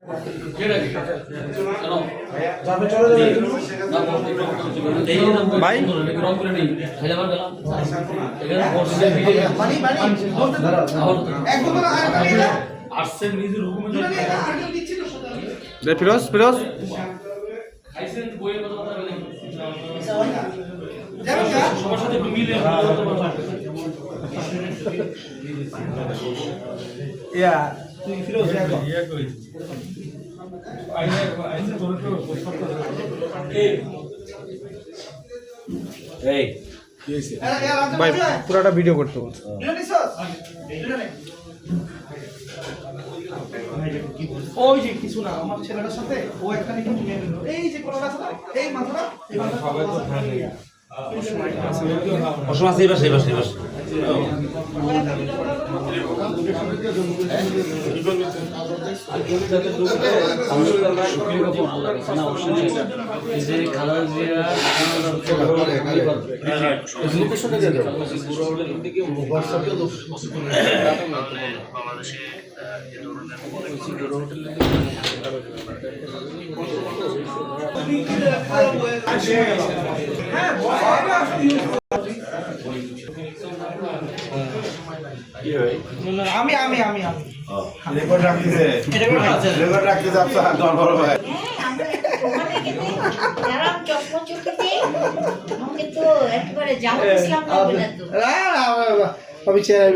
ভাই ফিরোজ ফিরোজ সবার সাথে মিলে তুই ফিরোজ ভাই পুরাটা ভিডিও করতে হবে। ওই যে কিছু না আমার ছেলেটার সাথে ও একটা নিয়ে নিল এই যে কোলাটা আছে না এই মাথাটা সবাই তো অসময় এই পাশে আমি আমি আমি আমি রেকর্ড রাখতেছে রেকর্ড রাখতেছে আপনার দল বড় ভাই আমি চেয়ার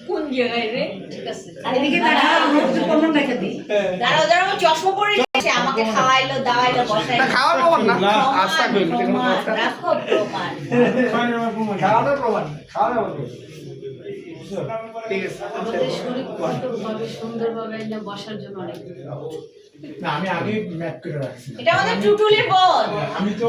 কোন জায়গায় রে ঠিক আছে এদিকে দাঁড়া আমার কিছু প্রমাণ রেখে দি দাঁড়াও দাঁড়াও আমি চশমা পরে নিয়েছি আমাকে খাওয়াইলো দাওয়াইলো বসাইলো খাওয়ার প্রমাণ না আস্থা করি রাখো প্রমাণ খাওয়ানোর প্রমাণ খাওয়ানোর ঠিক আছে আমাদের শরীর কতভাবে সুন্দরভাবে না বসার জন্য অনেক না আমি আগে ম্যাপ করে রাখছি এটা আমাদের টুটুলির বল আমি তো